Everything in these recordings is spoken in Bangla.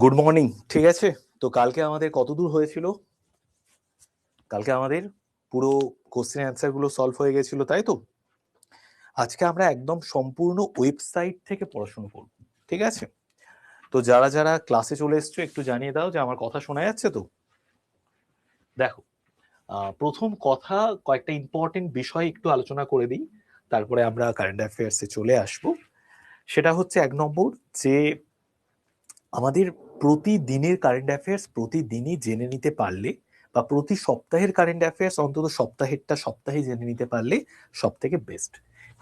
Good morning. ঠিক আছে, তো কালকে আমাদের কত দূর হয়েছিল? কালকে আমাদের পুরো কোশ্চেন অ্যান্সার গুলো সলভ হয়ে গেছিল, তাই তো? আজকে আমরা একদম সম্পূর্ণ ওয়েবসাইট থেকে পড়াশোনা করব। ঠিক আছে, তো যারা যারা ক্লাসে চলে এসছো একটু জানিয়ে দাও যে আমার কথা শোনা যাচ্ছে তো। দেখো, প্রথম কথা, কয়েকটা ইম্পর্টেন্ট বিষয় একটু আলোচনা করে দিই, তারপরে আমরা কারেন্ট অ্যাফেয়ার্সে চলে আসব। সেটা হচ্ছে এক নম্বর, যে আমাদের প্রতিদিনের কারেন্ট অ্যাফেয়ার্স প্রতিদিনই জেনে নিতে পারলে, বা প্রতি সপ্তাহের কারেন্ট অ্যাফেয়ার্স অন্তত সপ্তাহেরটা সপ্তাহে জেনে নিতে পারলে সব থেকে বেস্ট।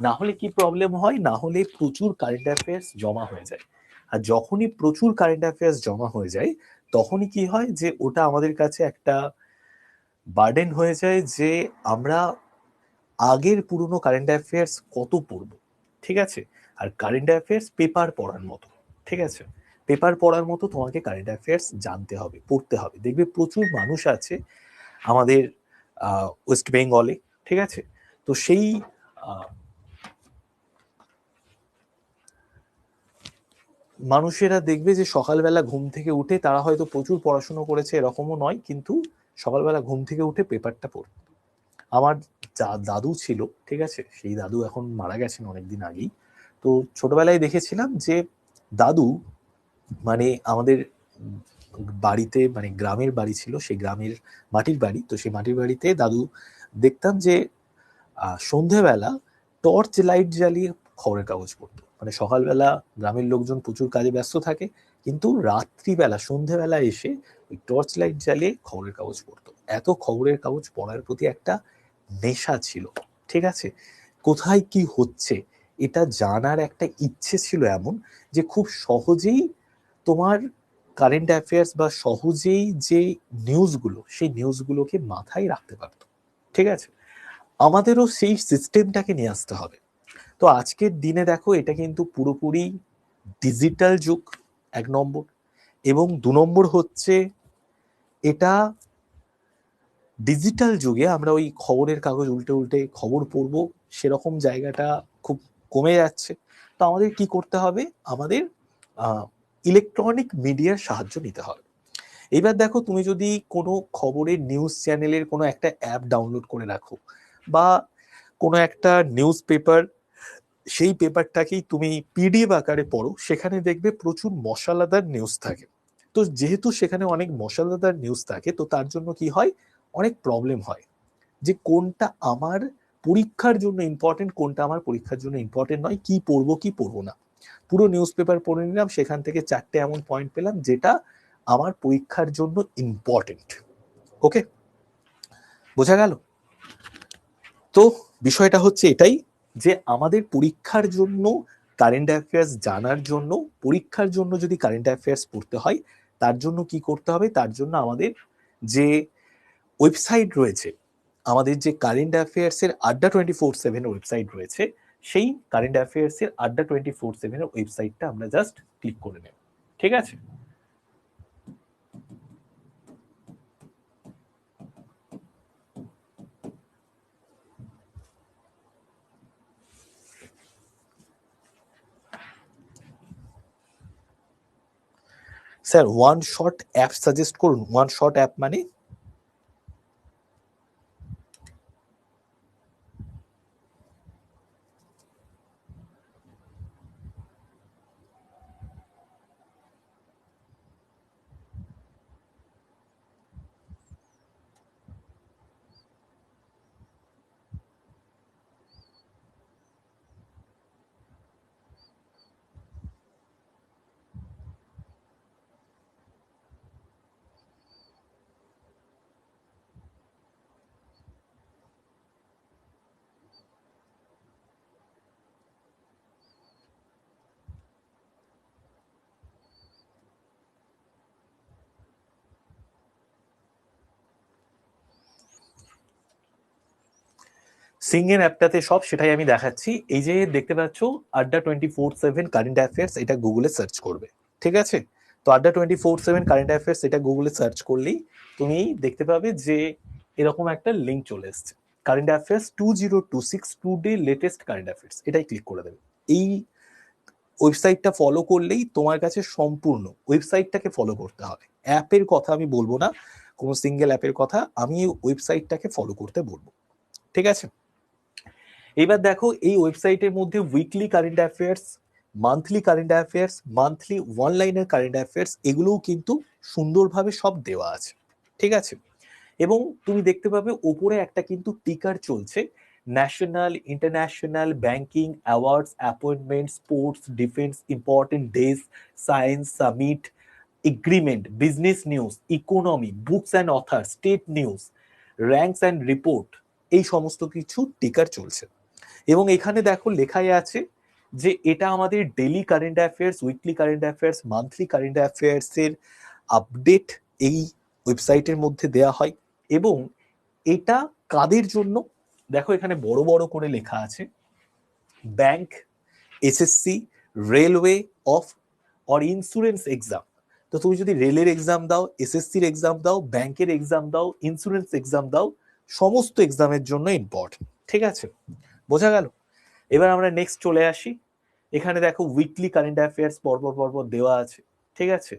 না হলে কি প্রবলেম হয়, না হলে প্রচুর কারেন্ট অ্যাফেয়ার্স জমা হয়ে যায়। আর যখনই প্রচুর কারেন্ট অ্যাফেয়ার্স জমা হয়ে যায়, তখনই কি হয় যে ওটা আমাদের কাছে একটা বার্ডেন হয়ে যায়, যে আমরা আগের পুরনো কারেন্ট অ্যাফেয়ার্স কত পড়বো। ঠিক আছে, আর কারেন্ট অ্যাফেয়ার্স পেপার পড়ার মতো। ঠিক আছে, পেপার পড়ার মতো তোমাকে কারেন্ট অ্যাফেয়ার্স জানতে হবে, পড়তে হবে। দেখবে প্রচুর মানুষ আছে আমাদের ওয়েস্ট বেঙ্গলে। ঠিক আছে, তো সেই মানুষেরা দেখবে যে সকালবেলা ঘুম থেকে উঠে তারা হয়তো প্রচুর পড়াশুনো করেছে এরকমও নয়, কিন্তু সকালবেলা ঘুম থেকে উঠে পেপারটা পড়ে। আমার দাদু ছিল, ঠিক আছে, সেই দাদু এখন মারা গেছেন অনেকদিন আগেই। তো ছোটবেলায় দেখেছিলাম যে দাদু, মানে আমাদের বাড়িতে, মানে গ্রামের বাড়ি ছিল, সেই গ্রামের মাটির বাড়ি, তো সেই মাটির বাড়িতে দাদু দেখতাম যে সন্ধেবেলা টর্চ লাইট জ্বালিয়ে খবরের কাগজ পড়তো। মানে সকালবেলা গ্রামের লোকজন প্রচুর কাজে ব্যস্ত থাকে, কিন্তু রাত্রিবেলা সন্ধেবেলা এসে ওই টর্চ লাইট জ্বালিয়ে খবরের কাগজ পড়তো। এত খবরের কাগজ পড়ার প্রতি একটা নেশা ছিল। ঠিক আছে, কোথায় কি হচ্ছে এটা জানার একটা ইচ্ছে ছিল এমন, যে খুব সহজেই তোমার কারেন্ট অ্যাফেয়ার্স বা সহজেই যে নিউজগুলো, সেই নিউজগুলোকে মাথায় রাখতে পারতো। ঠিক আছে, আমাদেরও সেই সিস্টেমটাকে নিয়ে আসতে হবে। তো আজকের দিনে দেখো, এটা কিন্তু পুরোপুরি ডিজিটাল যুগ, এক নম্বর। এবং দু নম্বর হচ্ছে, এটা ডিজিটাল যুগে আমরা ওই খবরের কাগজ উল্টে উল্টে খবর পড়বো, সেরকম জায়গাটা খুব কমে যাচ্ছে। তো আমাদের কি করতে হবে, আমাদের ইলেকট্রনিক মিডিয়ার সাহায্য নিতে হবে। এবার দেখো, তুমি যদি কোনো খবরের নিউজ চ্যানেলের কোনো একটা অ্যাপ ডাউনলোড করে রাখো, বা কোনো একটা নিউজ পেপার, সেই পেপারটাকেই তুমি পিডিএফ আকারে পড়ো, সেখানে দেখবে প্রচুর মশলাদার নিউজ থাকে। তো যেহেতু সেখানে অনেক মশলাদার নিউজ থাকে, তো তার জন্য কি হয়, অনেক প্রবলেম হয়, যে কোনটা আমার পরীক্ষার জন্য ইম্পর্টেন্ট, কোনটা আমার পরীক্ষার জন্য ইম্পর্টেন্ট নয়, কি পড়বো কি পড়বো না। পুরো নিউজ পেপার পড়ে নিলাম, সেখান থেকে চারটে এমন পয়েন্ট পেলাম যেটা আমার পরীক্ষার জন্য ইম্পর্টেন্ট। ওকে, বোঝা গেল? তো বিষয়টা হচ্ছে এটাই, যে আমাদের পরীক্ষার জন্য কারেন্ট অ্যাফেয়ার্স জানার জন্য, পরীক্ষার জন্য যদি কারেন্ট অ্যাফেয়ার্স পড়তে হয়, তার জন্য কি করতে হবে, তার জন্য আমাদের যে ওয়েবসাইট রয়েছে, আমাদের যে কারেন্ট অ্যাফেয়ার্স এর আড্ডা 24/7 ওয়েবসাইট রয়েছে, সেই কারেন্ট অ্যাফেয়ার্স এর আড্ডা 24/7 এর ওয়েবসাইটটা আমরা জাস্ট ক্লিক করে নেব। ঠিক আছে, sir one shot app suggest করুন। ওয়ান শট অ্যাপ মানে? সিং এর অ্যাপটাতে সব, সেটাই আমি দেখাচ্ছি। এই যে দেখতে পাচ্ছ, আড্ডা 24/7 কারেন্ট অ্যাফেয়ার্স, এটা গুগলে সার্চ করবে। ঠিক আছে, তো আড্ডা 24/7 কারেন্ট অ্যাফেয়ার্স এটা গুগলে সার্চ করলেই তুমি দেখতে পাবে যে এরকম একটা লিঙ্ক চলে এসছে, current affairs 2026 today latest current affairs, এটাই ক্লিক করে দেবে। এই ওয়েবসাইটটা ফলো করলেই তোমার কাছে সম্পূর্ণ ওয়েবসাইটটাকে ফলো করতে হবে। অ্যাপের কথা আমি বলবো না, কোনো সিঙ্গেল অ্যাপের কথা, আমি ওয়েবসাইটটাকে ফলো করতে বলবো। ঠিক আছে, এবার দেখো এই ওয়েবসাইটের মধ্যে weekly current affairs, monthly current affairs, monthly one লাইনের কারেন্ট অ্যাফেয়ার্স, এগুলোও কিন্তু সুন্দরভাবে সব দেওয়া আছে। ঠিক আছে, এবং তুমি দেখতে পাবে ওপরে একটা কিন্তু টিকার চলছে, national, international, banking, awards, appointment, sports, defence, important days, science, summit, agreement, business news, economy, books and other, state news, ranks and report, এই সমস্ত কিছু টিকার চলছে। এবং এখানে দেখো লেখাই আছে যে এটা আমাদের daily current affairs, weekly current affairs, monthly current affairs এর আপডেট এই ওয়েবসাইটের মধ্যে দেয়া হয়। এবং এটা কাদের জন্য, দেখো এখানে বড় বড় করে লেখা আছে, bank, SSC, railway of or insurance exam. তো তুমি যদি রেলের এক্সাম দাও, এসএসসির এক্সাম দাও, ব্যাংকের এক্সাম দাও, ইন্স্যুরেন্স এক্সাম দাও, সমস্ত এক্সামের জন্য ইম্পর্টেন্ট। ঠিক আছে, বোঝা গেল? এবার আমরা নেক্সট চলে আসি। এখানে দেখো উইকলি কারেন্ট অ্যাফেয়ার্স পরপর পরপর দেওয়া আছে। ঠিক আছে,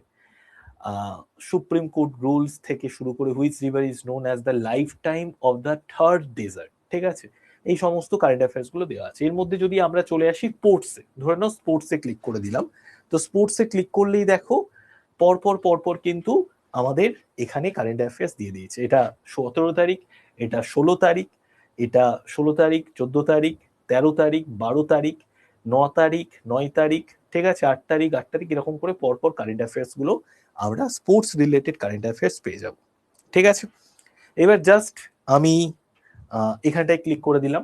সুপ্রিম কোর্ট রুলস থেকে শুরু করে which river is known as the life time of the third desert. ঠিক আছে, এই সমস্ত কারেন্ট অ্যাফেয়ার্স গুলো দেওয়া আছে। এর মধ্যে যদি আমরা চলে আসি স্পোর্টসে, ধরে নাও স্পোর্টসে ক্লিক করে দিলাম, তো স্পোর্টসে ক্লিক করলেই দেখো পরপর পরপর কিন্তু আমাদের এখানে কারেন্ট অ্যাফেয়ার্স দিয়ে দিয়েছে। এটা 17 তারিখ, এটা 16 তারিখ, এটা 16 তারিখ, 14 তারিখ, 13 তারিখ, 12 তারিখ, 9 তারিখ, 9 তারিখ, ঠিক আছে, 8 তারিখ, 8 তারিখ, এরকম করে পরপর কারেন্ট অ্যাফেয়ার্স গুলো আমরা স্পোর্টস রিলেটেড কারেন্ট অ্যাফেয়ার্স পেয়ে যাব। ঠিক আছে, এবার জাস্ট আমি এখানটায় ক্লিক করে দিলাম।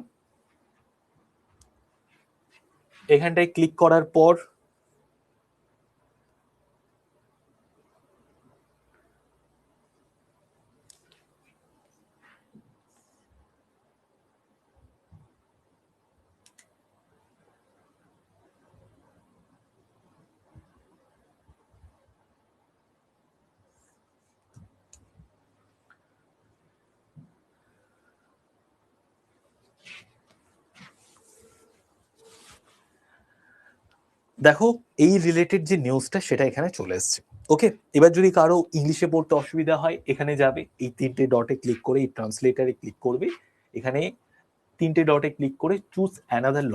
এখানটায় ক্লিক করার পর দেখো এই রিলেটেড যে নিউজটা সেটা এখানে চলে এসছে। ওকে, এবার যদি কারো ইংলিশে পড়তে অসুবিধা হয় এখানে যাবে, এই 3টে ডটে ক্লিক করে এই ট্রান্সলেটারে ক্লিক করবে, এখানে 3টে ডটে ক্লিক করে চুজ অ্যানাদার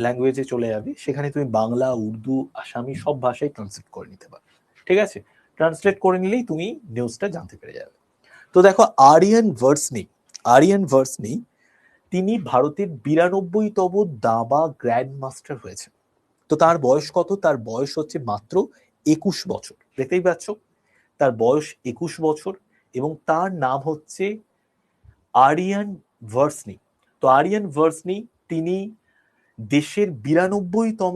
ল্যাঙ্গুয়েজে চলে যাবে, সেখানে তুমি বাংলা, উর্দু, আসামি সব ভাষায় ট্রান্সলেট করে নিতে পারো। ঠিক আছে, ট্রান্সলেট করে নিলেই তুমি নিউজটা জানতে পেরে যাবে। তো দেখো আরিয়ান ভার্সনি তিনি ভারতের 92তম দাবা গ্র্যান্ড মাস্টার হয়েছেন। তো তার বয়স কত? তার বয়স হচ্ছে মাত্র 21 বছর। দেখতেই পাচ্ছ, তার বয়স 21 বছর এবং তার নাম হচ্ছে আরিয়ান ভার্সনি। তো আরিয়ান ভার্সনি তিনি দেশের 92তম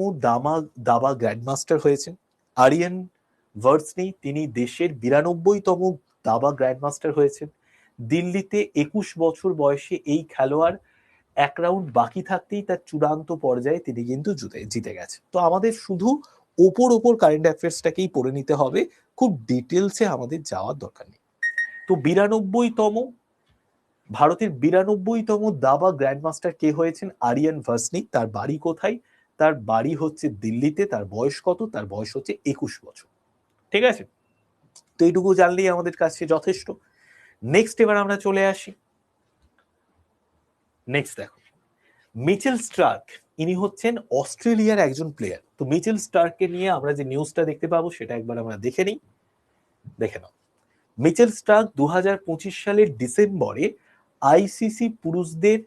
দাবা গ্র্যান্ডমাস্টার হয়েছেন। আরিয়ান ভার্সনি তিনি দেশের 92তম দাবা গ্র্যান্ডমাস্টার হয়েছেন। দিল্লিতে 21 বছর বয়সে এই খেলোয়াড় এক রাউন্ড বাকি থাকতেই তার চূড়ান্ত পর্যায়ে তিনি কিন্তু জিতে গেছে। তো আমাদের শুধু ওপর কারেন্ট অ্যাফেয়ার্সটাকেই পড়ে নিতে হবে, খুব ডিটেলসে আমাদের যাওয়ার দরকার নেই। তো ভারতের 92তম দাবা গ্র্যান্ডমাস্টার কে হয়েছেন? আরিয়ান ভার্সনি। তার বাড়ি কোথায়? তার বাড়ি হচ্ছে দিল্লিতে। তার বয়স কত? তার বয়স হচ্ছে 21 বছর। ঠিক আছে, তো এইটুকু জানলেই আমাদের কাছে যথেষ্ট। নেক্সট এবার আমরা চলে আসি। নেক্সট দেখো মিচেল স্টার্ক, ইনি হচ্ছেন অস্ট্রেলিয়ার একজন প্লেয়ার। তো মিচেল স্টার্ককে নিয়ে আমরা যে নিউজটা দেখতে পাবো সেটা একবার আমরা দেখে নিই। দেখে নাও, মিচেল স্টার্ক 2025 সালের ডিসেম্বরে আইসিসি পুরুষদের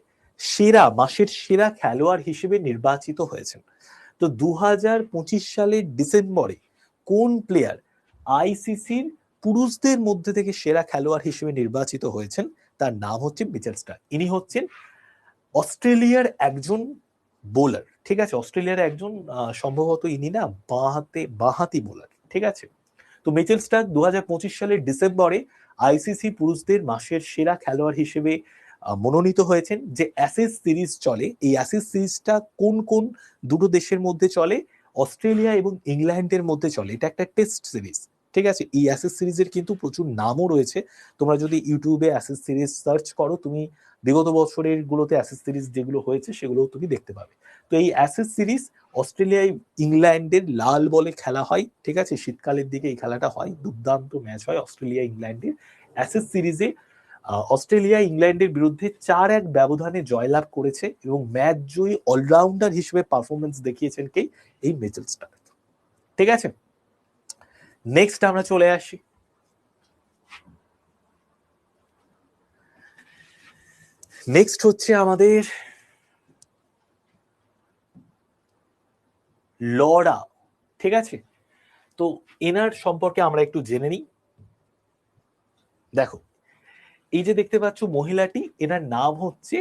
মাসের সেরা খেলোয়াড় হিসেবে নির্বাচিত হয়েছেন। তো 2025 সালের ডিসেম্বরে কোন প্লেয়ার আইসিসির পুরুষদের মধ্যে থেকে সেরা খেলোয়াড় হিসেবে নির্বাচিত হয়েছেন? তার নাম হচ্ছে মিচেল স্টার্ক। ইনি হচ্ছেন অস্ট্রেলিয়ার একজন বোলার। ঠিক আছে, অস্ট্রেলিয়ার একজন সম্ভবত ইনি না বাঁহাতি বোলার। ঠিক আছে, তো মিচেল স্টার্ক 2025 সালের ডিসেম্বরে আইসিসি পুরুষদের মাসের সেরা খেলোয়াড় হিসেবে মনোনীত হয়েছেন। যে অ্যাশেজ সিরিজ চলে, এই অ্যাশেজ সিরিজটা কোন কোন দুটো দেশের মধ্যে চলে? অস্ট্রেলিয়া এবং ইংল্যান্ডের মধ্যে চলে। এটা একটা টেস্ট সিরিজ। ঠিক আছে, এই অ্যাসেস সিরিজের কিন্তু প্রচুর নামও রয়েছে। তোমরা যদি ইউটিউবে অ্যাসেস সিরিজ সার্চ করো, তুমি বিগত বছরের গুলোতে অ্যাসেস সিরিজ যেগুলো হয়েছে সেগুলোও তুমি দেখতে পাবে। তো এই অ্যাসেস সিরিজ অস্ট্রেলিয়ায় ইংল্যান্ডের লাল বলে খেলা হয়, ঠিক আছে, শীতকালের দিকে এই খেলাটা হয়, দুর্দান্ত ম্যাচ হয় অস্ট্রেলিয়া ইংল্যান্ডের। অ্যাসেস সিরিজে অস্ট্রেলিয়া ইংল্যান্ডের বিরুদ্ধে 4-1 ব্যবধানে জয়লাভ করেছে এবং ম্যাচ জয়ী অলরাউন্ডার হিসেবে পারফরমেন্স দেখিয়েছেন কে, এই মিচেল স্টার্ক। ঠিক আছে, নেক্সট আমরা চলে আসি নেক্সট হচ্ছে আমাদের লরা। ঠিক আছে, তো এনার সম্পর্কে আমরা একটু জেনে নিই। দেখো, এই যে দেখতে পাচ্ছ মহিলাটি, এনার নাম হচ্ছে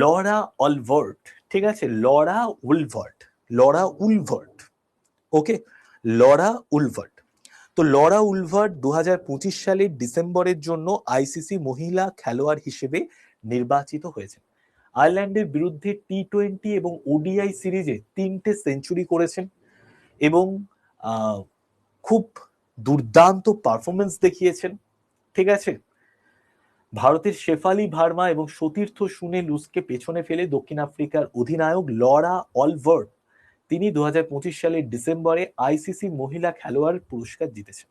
লরা অলভার্ট। ঠিক আছে, লরা উলভার্ট, লরা উলভার্ট। ওকে, লরা উলভার্ট। তো লরা উলভার্ট 2025 সালের ডিসেম্বরের জন্য আইসিসি মহিলা খেলোয়াড় হিসেবে নির্বাচিত হয়েছেন। আয়ারল্যান্ডের বিরুদ্ধে টি-20 এবং ওডিআই সিরিজে 3টে সেঞ্চুরি করেছেন এবং খুব দুর্দান্ত পারফরমেন্স দেখিয়েছেন। ঠিক আছে, ভারতের শেফালি ভার্মা এবং সতীর্থ সুনে লুসকে পেছনে ফেলে দক্ষিণ আফ্রিকার অধিনায়ক লরা অলভার্ট তিনি 2025 সালের ডিসেম্বরে আইসিসি মহিলা খেলোয়াড় পুরস্কার জিতেছেন।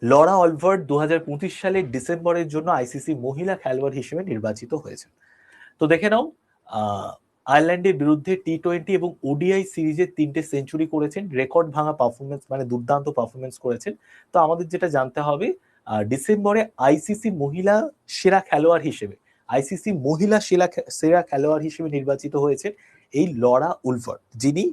লরা অলভার্ট 2025 সালের ডিসেম্বরের জন্য আইসিসি মহিলা খেলোয়াড় হিসেবে নির্বাচিত হয়েছেন। তো দেখে নাও, আয়ারল্যান্ডের বিরুদ্ধে টি-20 এবং ওডিআই সিরিজে 3টে সেঞ্চুরি করেছেন, রেকর্ড ভাঙা পারফরমেন্স, মানে দুর্দান্ত পারফরমেন্স করেছেন। তো আমাদের যেটা জানতে হবে, ডিসেম্বরে আইসিসি মহিলা সেরা খেলোয়াড় হিসেবে, আইসিসি মহিলা সেরা খেলোয়াড় হিসেবে নির্বাচিত হয়েছেন এই লরা উলভার্ট, যিনি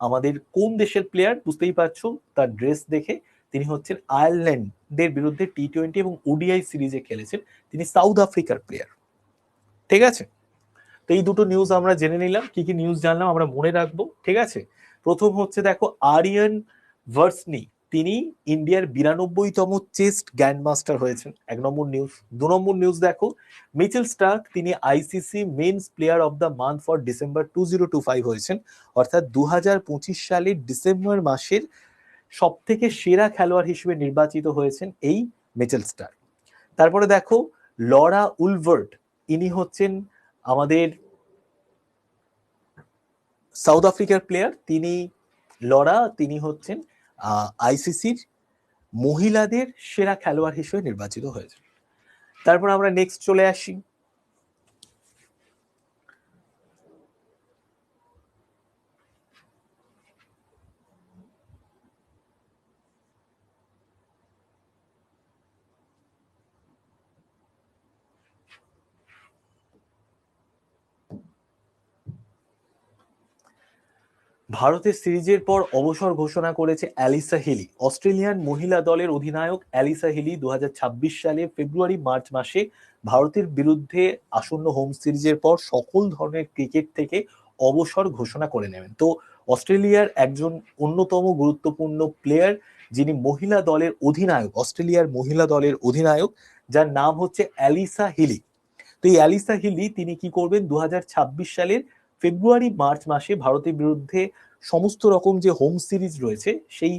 আমাদের কোন দেশের প্লেয়ার বুঝতেই পারছো তার ড্রেস দেখে। তিনি হচ্ছেন আয়ারল্যান্ডের বিরুদ্ধে টি-20 এবং ওডিআই সিরিজে খেলেছেন, তিনি সাউথ আফ্রিকার প্লেয়ার। ঠিক আছে, তো এই দুটো নিউজ আমরা জেনে নিলাম। কি কি নিউজ জানলাম আমরা মনে রাখবো। ঠিক আছে, প্রথম হচ্ছে দেখো, আরিয়ান ভার্সনি তিনি ইন্ডিয়ার 92তম চেস্ট গ্র্যান্ডমাস্টার হয়েছেন, 1 নম্বর নিউজ। 2 নম্বর নিউজ দেখো, মিচেল স্টার্ক তিনি ICC men's player of the month for December 2025 হয়েছেন, অর্থাৎ 2025 সালের ডিসেম্বর মাসের সব থেকে সেরা খেলোয়াড় হিসেবে নির্বাচিত হয়েছেন এই মিচেল স্টার্ক। তারপরে দেখো, লরা উলভার্ট ইনি হচ্ছেন আমাদের সাউথ আফ্রিকার প্লেয়ার। তিনি হচ্ছেন আইসিসির মহিলাদের সেরা খেলোয়াড় হিসেবে নির্বাচিত হয়েছে। তারপর আমরা নেক্সট চলে আসি ভারতের সিরিজের পর অবসর ঘোষণা করেছে অ্যালিসা হিলি। অস্ট্রেলিয়ান মহিলা দলের অধিনায়ক অ্যালিসা হিলি 2026 সালে ফেব্রুয়ারি মার্চ মাসে ভারতের বিরুদ্ধে আসন্ন হোম সিরিজের পর সকল ধরনের ক্রিকেট থেকে অবসর ঘোষণা করে নেবেন। তো অস্ট্রেলিয়ার একজন অন্যতম গুরুত্বপূর্ণ প্লেয়ার, যিনি মহিলা দলের অধিনায়ক, অস্ট্রেলিয়ার মহিলা দলের অধিনায়ক, যার নাম হচ্ছে অ্যালিসা হিলি। তো এই অ্যালিসা হিলি তিনি কি করবেন, 2026 সালের ফেব্রুয়ারি মার্চ মাসে ভারতের বিরুদ্ধে সমস্ত রকম যে হোম সিরিজ রয়েছে সেই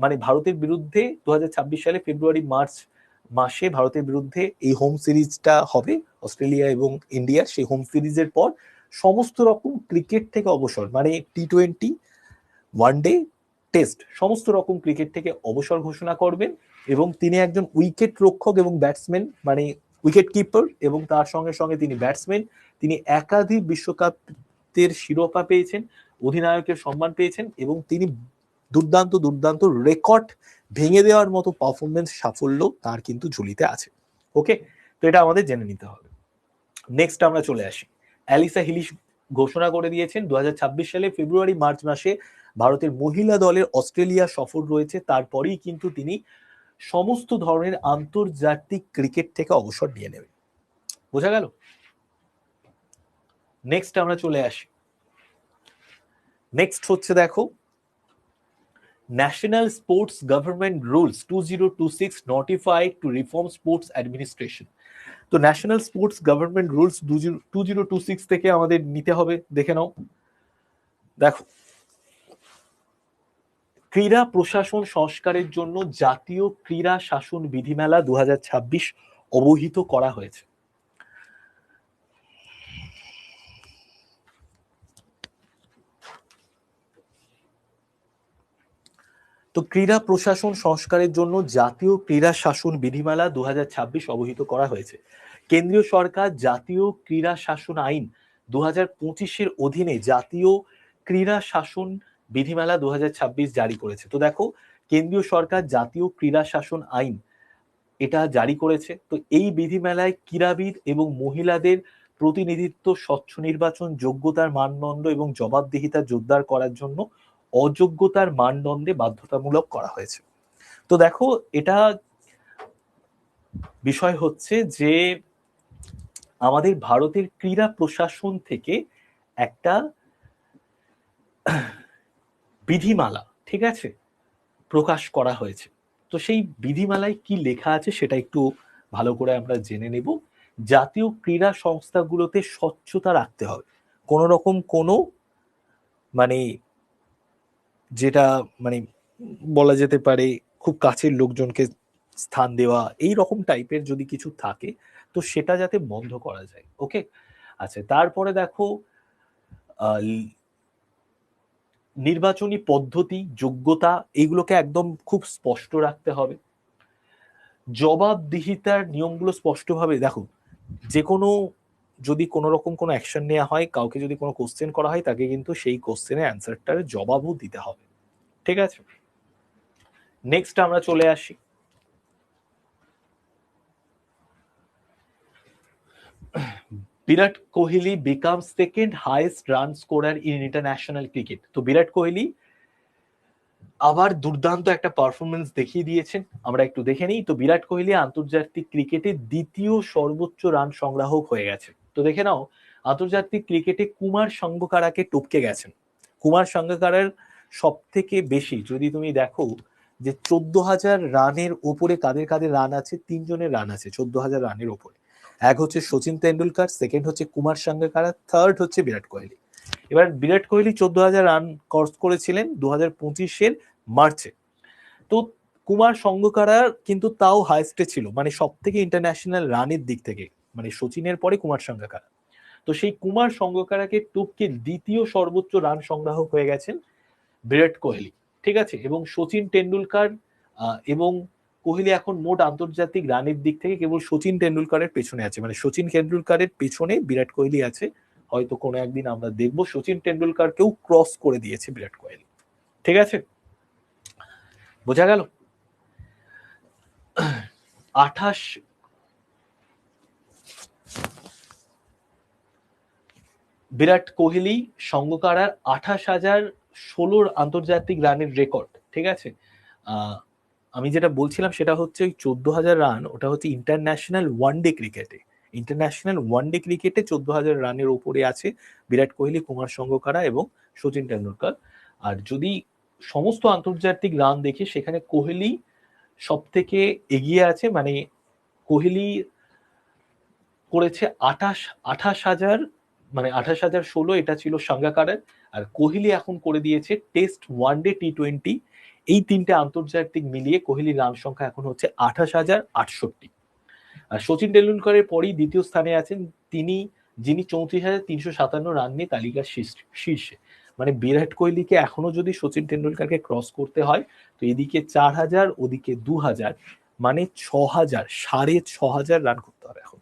মানে ভারতের বিরুদ্ধে 2026 সালে ফেব্রুয়ারি মার্চ মাসে ভারতের বিরুদ্ধে এই হোম সিরিজটা হবে অস্ট্রেলিয়া এবং ইন্ডিয়ার। সেই হোম সিরিজের পর সমস্ত রকম ক্রিকেট থেকে অবসর, মানে টি-20, ওয়ানডে, টেস্ট, সমস্ত রকম ক্রিকেট থেকে অবসর ঘোষণা করবেন। এবং তিনি একজন উইকেট রক্ষক এবং ব্যাটসম্যান, মানে উইকেট কিপার, এবং তার সঙ্গে সঙ্গে তিনি ব্যাটসম্যান। তিনি একাধিক বিশ্বকাপের শিরোপা পেয়েছেন, অধিনায়কের সম্মান পেয়েছেন, এবং তিনি দুর্দান্ত দুর্দান্ত রেকর্ড ভেঙে দেওয়ার মতো পারফরমেন্স সাফল্য তার কিন্তু ঝুলিতে আছে। ওকে, তো এটা আমাদের জেনে নিতে হবে। নেক্সট আমরা চলে আসি, অ্যালিসা হিলি ঘোষণা করে দিয়েছেন 2026 সালে ফেব্রুয়ারি মার্চ মাসে ভারতের মহিলা দলের অস্ট্রেলিয়া সফর রয়েছে, তারপরেই কিন্তু তিনি সমস্ত ধরনের আন্তর্জাতিক ক্রিকেট থেকে অবসর নিয়ে নেবেন। বোঝা গেল? নেক্সট আমরা চলে আসি, নেক্সট হচ্ছে দেখো, national sports government rules 2026 notified to reform sports administration. তো ন্যাশনাল স্পোর্টস গভর্নমেন্ট রুলস 2026 থেকে আমাদের নিতে হবে, দেখে নাও। দেখো, ক্রীড়া প্রশাসন সংস্কারের জন্য জাতীয় ক্রীড়া শাসন বিধিমালা 2026 অবহিত করা হয়েছে। তো ক্রীড়া প্রশাসন সংস্কারের জন্য জাতীয় ক্রীড়া শাসন বিধিমালা 2026 অবহিত করা হয়েছে। কেন্দ্রীয় সরকার জাতীয় ক্রীড়া শাসন আইন 2025-এর অধীনে জাতীয় ক্রীড়া শাসন বিধিমালা 2026 জারি করেছে। তো দেখো, কেন্দ্রীয় সরকার জাতীয় ক্রীড়া শাসন আইন এটা জারি করেছে। তো এই বিধিমেলায় ক্রীড়াবিদ এবং মহিলাদের প্রতিনিধিত্ব, স্বচ্ছ নির্বাচন, যোগ্যতার মানদণ্ড এবং জবাবদিহিতা জোরদার করার জন্য অযোগ্যতার মানদণ্ডে বাধ্যতামূলক করা হয়েছে। তো দেখো, এটা বিষয় হচ্ছে যে আমাদের ভারতের ক্রীড়া প্রশাসন থেকে একটা বিধিমালা, ঠিক আছে, প্রকাশ করা হয়েছে। তো সেই বিধিমালায় কি লেখা আছে সেটা একটু ভালো করে আমরা জেনে নেব। জাতীয় ক্রীড়া সংস্থাগুলোতে স্বচ্ছতা রাখতে হবে, কোন রকম কোনো মানে যেটা মানে বলা যেতে পারে খুব কাছের লোকজনকে স্থান দেওয়া, এই রকম টাইপের যদি কিছু থাকে তো সেটা যাতে বন্ধ করা যায়। ওকে, আচ্ছা, তারপরে দেখো নির্বাচনী পদ্ধতি, যোগ্যতা, এইগুলোকে একদম খুব স্পষ্ট রাখতে হবে। জবাবদিহিতার নিয়মগুলো স্পষ্টভাবে দেখো, যে কোনো যদি কোনো রকম কোনো অ্যাকশন নেওয়া হয়, কাউকে যদি কোনো কোশ্চেন করা হয়, তাকে কিন্তু সেই কোশ্চেনের অ্যান্সারটার জবাবও দিতে হবে, ঠিক আছে। নেক্সট আমরা চলে আসি Virat Kohli became second highest run scorer in international cricket. তো বিরাট কোহলি আবার দুর্দান্ত একটা পারফরমেন্স দেখিয়ে দিয়েছেন, আমরা একটু দেখে নিই। তো বিরাট কোহলি আন্তর্জাতিক ক্রিকেটে দ্বিতীয় সর্বোচ্চ রান সংগ্রাহক হয়ে গেছে। তো দেখে নাও, আন্তর্জাতিক ক্রিকেটে কুমার সাঙ্গাকারাকে টপকে গেছেন। কুমার সাঙ্গাকারার সব থেকে বেশি যদি তুমি দেখো যে 14,000 রানের ওপরে কাদের কাদের রান আছে, তিনজনের রান আছে 14,000 রানের ওপরে। এক হচ্ছে সচিন তেন্ডুলকার, সেকেন্ড হচ্ছে কুমার সাঙ্গাকারা, থার্ড হচ্ছে বিরাট কোহলি। এবার বিরাট কোহলি 14,000 রান ক্রস করেছিলেন 2025-এর মার্চে। তো কুমার সাঙ্গাকারা কিন্তু তাও হাইস্টে ছিল, মানে সব থেকে ইন্টারন্যাশনাল রানের দিক থেকে, মানে সচিনের পরে কুমার সাঙ্গাকারা। তো সেই কুমার সাঙ্গাকারাকে টপকে দ্বিতীয় সর্বোচ্চ রান সংগ্রাহক হয়ে গেছেন বিরাট কোহলি, ঠিক আছে। এবং সচিন টেন্ডুলকার এবং কোহলি এখন মোট আন্তর্জাতিক রানের দিক থেকে কেবল সচিন টেন্ডুলকারের পেছনে আছে, মানে সচিন টেন্ডুলকারের পেছনে বিরাট কোহলি আছে। হয়তো কোনো একদিন আমরা দেখবো সচিন টেন্ডুলকারকেও ক্রস করে দিয়েছে বিরাট কোহলি, ঠিক আছে, বোঝা গেল। 28 বিরাট কোহলি সাঙ্গাকারার 28,016 আন্তর্জাতিক রানের রেকর্ড, ঠিক আছে। আমি যেটা বলছিলাম সেটা হচ্ছে ওই 14,000 রান, ওটা হচ্ছে ইন্টারন্যাশনাল ওয়ানডে ক্রিকেটে। ইন্টারন্যাশনাল ওয়ানডে ক্রিকেটে 14,000 রানের ওপরে আছে বিরাট কোহলি, কুমার সাঙ্গাকারা এবং সচিন টেন্ডুলকার। আর যদি সমস্ত আন্তর্জাতিক রান দেখি সেখানে কোহলি সব থেকে এগিয়ে আছে, মানে কোহলি করেছে 28,000, মানে 28,016, এটা ছিল সাঙ্গাকারের। আর কোহলি এখন করে দিয়েছে টেস্ট, ওয়ানডে, টি20, এই তিনটে আন্তর্জাতিক মিলিয়ে কোহলির রান সংখ্যা এখন হচ্ছে 28,068। আর সচিন টেন্ডুলকারের পরেই দ্বিতীয় স্থানে আছেন তিনি, যিনি 34,357 রান নিয়ে তালিকার শীর্ষে। মানে বিরাট কোহলিকে এখনো যদি সচিন টেন্ডুলকারকে ক্রস করতে হয়, তো এদিকে 4,000, ওদিকে 2,000, মানে 6,000, 6,500 রান করতে হবে এখন।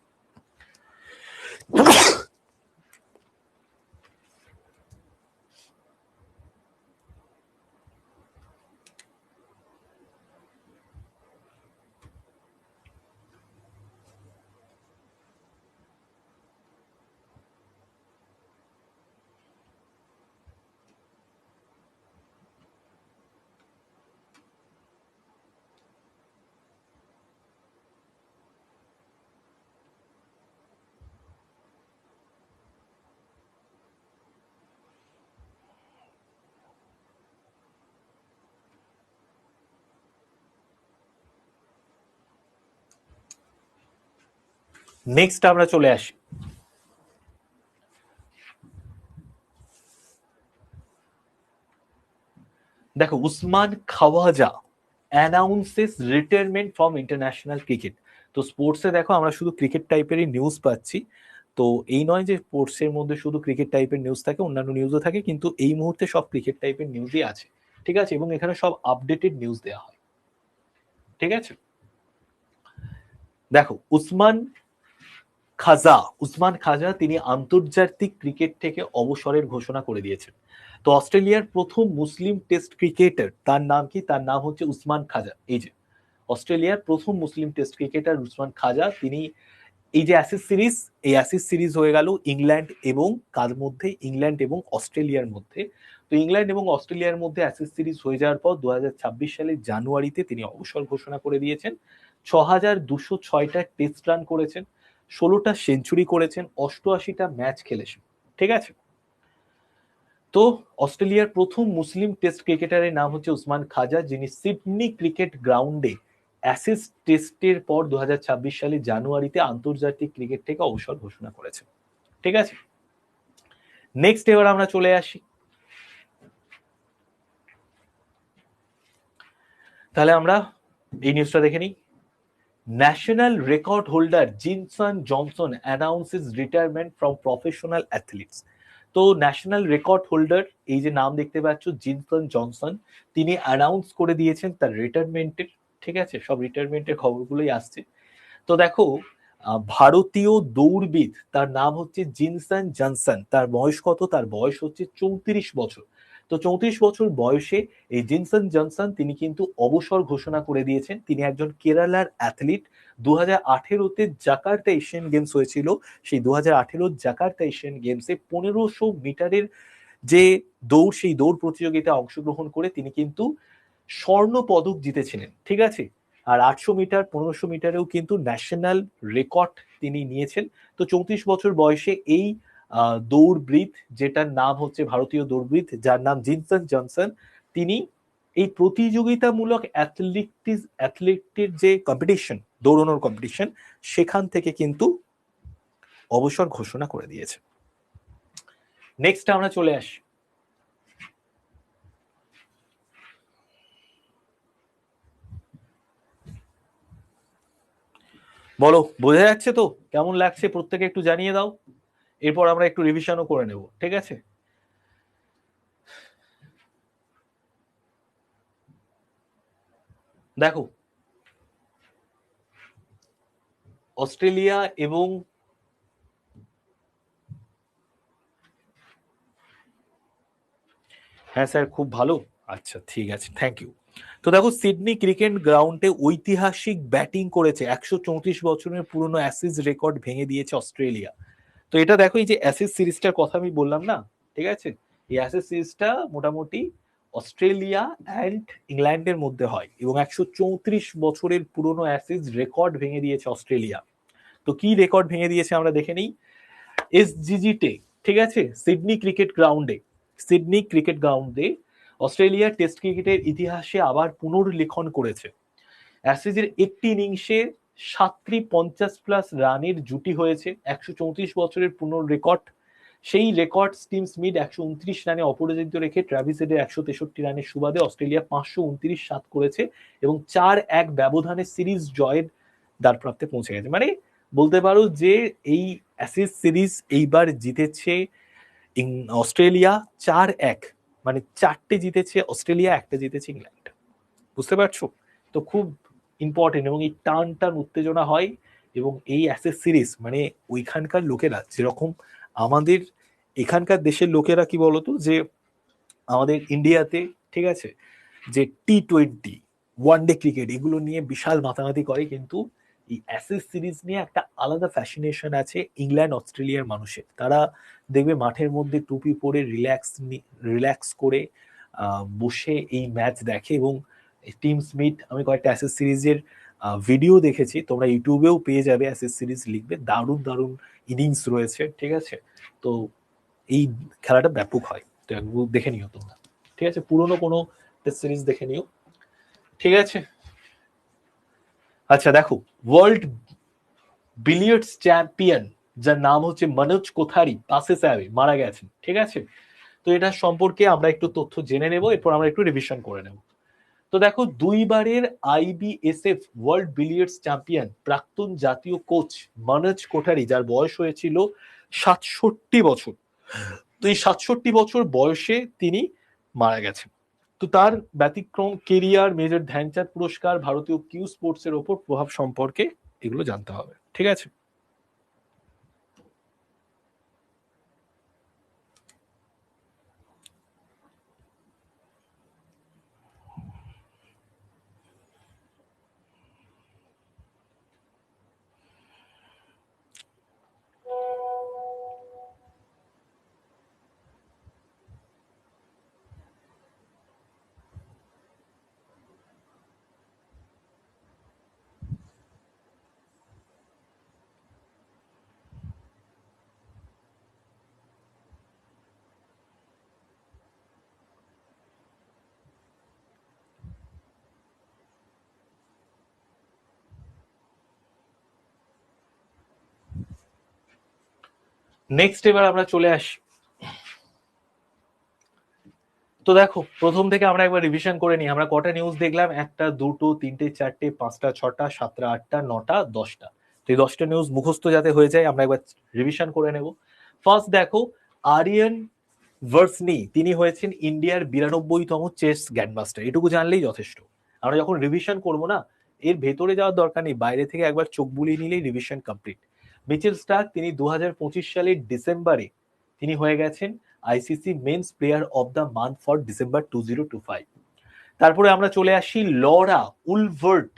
নেক্সট আমরা চলে আসি, দেখো Usman Khawaja announces retirement from international cricket. তো স্পোর্টসে দেখো আমরা শুধু ক্রিকেট টাইপেরই নিউজ পাচ্ছি। তো এই নয় যে স্পোর্টসের মধ্যে শুধু ক্রিকেট টাইপের নিউজ থাকে, অন্যান্য নিউজও থাকে, কিন্তু এই মুহূর্তে সব ক্রিকেট টাইপের নিউজই আছে, ঠিক আছে, এবং এখানে সব আপডেটেড নিউজ দেওয়া হয়, ঠিক আছে। দেখো উসমান খাজা তিনি আন্তর্জাতিক ক্রিকেট থেকে অবসরের ঘোষণা করে দিয়েছেন। তো অস্ট্রেলিয়ার প্রথম মুসলিম টেস্ট ক্রিকেটার, তার নাম কি? তার নাম হচ্ছে উসমান খাজা। এই যে অস্ট্রেলিয়ার প্রথম মুসলিম টেস্ট ক্রিকেটার উসমান খাজা, তিনি এই যে অ্যাসিস সিরিজ হয়ে গেল ইংল্যান্ড এবং কার মধ্যে? ইংল্যান্ড এবং অস্ট্রেলিয়ার মধ্যে। তো ইংল্যান্ড এবং অস্ট্রেলিয়ার মধ্যে অ্যাসিস সিরিজ হয়ে যাওয়ার পর 2026 সালের জানুয়ারিতে তিনি অবসর ঘোষণা করে দিয়েছেন। 6,206টা টেস্ট রান করেছেন, 16টা সেঞ্চুরি করেছেন, 88টা ম্যাচ খেলেছেন, ঠিক আছে। তো অস্ট্রেলিয়ার প্রথম মুসলিম টেস্ট ক্রিকেটারের নাম হচ্ছে উসমান খাজা, যিনি সিডনি ক্রিকেট গ্রাউন্ডে অ্যাসিস টেস্টের পর 2026 সালে জানুয়ারিতে আন্তর্জাতিক ক্রিকেট থেকে অবসর ঘোষণা করেছেন, ঠিক আছে। নেক্সট এবার আমরা চলে আসি, তাহলে আমরা এই নিউজটা দেখে নিই। National record holder Jinson Johnson announces retirement from professional athletes. তো ন্যাশনাল রেকর্ড হোল্ডার, এই যে নাম দেখতে পাচ্ছ জিনসন জনসন, তিনি অ্যানাউন্স করে দিয়েছেন তার রিটায়ারমেন্টের, ঠিক আছে, সব রিটায়ারমেন্টের খবরগুলোই আসছে। তো দেখো ভারতীয় দৌড়বিদ, তার নাম হচ্ছে জিনসন জনসন, তার বয়স কত? তার বয়স হচ্ছে 34 বছর। তো 34 বছর বয়সে এই জিনসন জনসন তিনি কিন্তু অবসর ঘোষণা করে দিয়েছেন। তিনি একজন কেরালার অ্যাথলিট। 2018-তে জাকার্তা এশিয়ান গেমস হয়েছিল, সেই 2018 জাকার্তা এশিয়ান গেমসে 1500 মিটারের যে দৌড়, সেই দৌড় প্রতিযোগিতায় অংশগ্রহণ করে তিনি কিন্তু স্বর্ণ পদক জিতেছিলেন, ঠিক আছে। আর 800 মিটার 1500 মিটারেও কিন্তু ন্যাশনাল রেকর্ড তিনি নিয়েছেন। তো 34 বছর বয়সে এই দৌড়বিদ, যেটার নাম হচ্ছে ভারতীয় দৌড়বিদ, যার নাম জিনসন জনসন, তিনি এই প্রতিযোগিতামূলক অ্যাথলেটিক যে কম্পিটিশন, দৌড়ানোর কম্পিটিশন, সেখান থেকে কিন্তু অবসর ঘোষণা করে দিয়েছে। নেক্সট আমরা চলে আসি, বলো বোঝা যাচ্ছে তো? কেমন লাগছে প্রত্যেকে একটু জানিয়ে দাও, এরপর আমরা একটু রিভিশনও করে নেব, ঠিক আছে। দেখো অস্ট্রেলিয়া এবং হ্যাঁ স্যার খুব ভালো, আচ্ছা ঠিক আছে, থ্যাংক ইউ। তো দেখো সিডনি ক্রিকেট গ্রাউন্ডে ঐতিহাসিক ব্যাটিং করেছে, 134 বছরের পুরনো অ্যাসিস রেকর্ড ভেঙে দিয়েছে অস্ট্রেলিয়া। তো এটা দেখো, এই যে অ্যাসিস সিরিজটার কথা আমি বললাম না, ঠিক আছে, এই অ্যাসিস সিরিজটা মোটামুটি অস্ট্রেলিয়া অ্যান্ড ইংল্যান্ডের মধ্যে হয়, এবং 134 বছরের পুরনো অ্যাসিস রেকর্ড ভেঙে দিয়েছে অস্ট্রেলিয়া। তো কি রেকর্ড ভেঙে দিয়েছে আমরা দেখে নিই। এসজিজিতে, ঠিক আছে, সিডনি ক্রিকেট গ্রাউন্ডে অস্ট্রেলিয়া টেস্ট ক্রিকেটের ইতিহাসে আবার পুনর্লেখন করেছে। অ্যাসিজের একটি ইনিংসে 7টি 50+ রানের জুটি হয়েছে, 134 বছরের পুনর রেকর্ড। সেই রেকর্ড স্টিভ স্মিথ 129 রানে অপরাজিত রেখে ট্রাভিস হেডের 163 রানের সুবাদে অস্ট্রেলিয়া 529 সাত করেছে এবং 4-1 ব্যবধানে সিরিজ জয়ের দ্বারপ্রান্তে পৌঁছে গেছে। মানে বলতে পারো যে এই অ্যাসিস সিরিজ এইবার জিতেছে অস্ট্রেলিয়া 4-1, মানে 4টে জিতেছে অস্ট্রেলিয়া, একটা জিতেছে ইংল্যান্ড, বুঝতে পারছো? তো খুব ইম্পর্টেন্ট, এবং এই টান টান উত্তেজনা হয়। এবং এই অ্যাসেস সিরিজ মানে ওইখানকার লোকেরা যেরকম, আমাদের এখানকার দেশের লোকেরা কি বলতো, যে আমাদের ইন্ডিয়াতে, ঠিক আছে, যে T20 ওয়ানডে ক্রিকেট এগুলো নিয়ে বিশাল মাতামাতি করে, কিন্তু এই অ্যাসেস সিরিজ নিয়ে একটা আলাদা ফ্যাসিনেশন আছে ইংল্যান্ড অস্ট্রেলিয়ার মানুষের। তারা দেখবে মাঠের মধ্যে টুপি পরে রিল্যাক্স করে বসে এই ম্যাচ দেখে। এবং টিম স্মিথ, আমি কয়েকটা অ্যাসেস সিরিজের ভিডিও দেখেছি, তোমরা ইউটিউবেও পেয়ে যাবে, অ্যাসেস সিরিজ লিখবে, দারুণ দারুণ ইনিংস রয়েছে, ঠিক আছে। তো এই খেলাটা ব্যাপক হয়, তো দেখে নিও তোমরা, ঠিক আছে, পুরনো কোনো টেস্ট সিরিজ দেখে নিও, ঠিক আছে। আচ্ছা দেখো, ওয়ার্ল্ড বিলিয়ার্ডস চ্যাম্পিয়ন যার নাম হচ্ছে মনোজ কোথারি পাসে সাহেব মারা গেছেন। ঠিক আছে, তো এটা সম্পর্কে আমরা একটু তথ্য জেনে নেব, এরপর আমরা একটু রিভিশন করে নেব। তো দেখো, দুইবারের আইবিএসএফ ওয়ার্ল্ড বিলিয়ার্ডস চ্যাম্পিয়ন প্রাক্তন জাতীয় কোচ মনোজ কোঠারি, যার বয়স হয়েছিল 67 বছর, তো এই 67 বছর বয়সে তিনি মারা গেছেন। তো তার ব্যতিক্রম কেরিয়ার, মেজর ধ্যানচাঁদ পুরস্কার, ভারতীয় কিউ স্পোর্টস এর ওপর প্রভাব সম্পর্কে এগুলো জানতে হবে। ঠিক আছে, নেক্সট এবার আমরা চলে আসি। তো দেখো, প্রথম থেকে আমরা একবার রিভিশন করে নিই। আমরা কটা নিউজ দেখলাম? একটা, দুটো, তিনটে, চারটে, পাঁচটা, ছটা, সাতটা, আটটা, নটা, 10টা। তো এই 10টা নিউজ মুখস্থ যাতে হয়ে যায়, আমরা একবার রিভিশন করে নেব। ফার্স্ট দেখো, আরিয়ান ভার্সনি তিনি হয়েছেন ইন্ডিয়ার 92তম চেস গ্র্যান্ডমাস্টার। এটুকু জানলেই যথেষ্ট। আমরা যখন রিভিশন করব না, এর ভেতরে যাওয়ার দরকার নেই, বাইরে থেকে একবার চোখ বুলিয়ে নিলেই রিভিশন কমপ্লিট। মিচেল স্টার্ক তিনি 2025 সালের ডিসেম্বরে তিনি হয়ে গেছেন ICC men's player of the month for December 2025। তারপরে আমরা চলে আসি লরা উলভার্ট,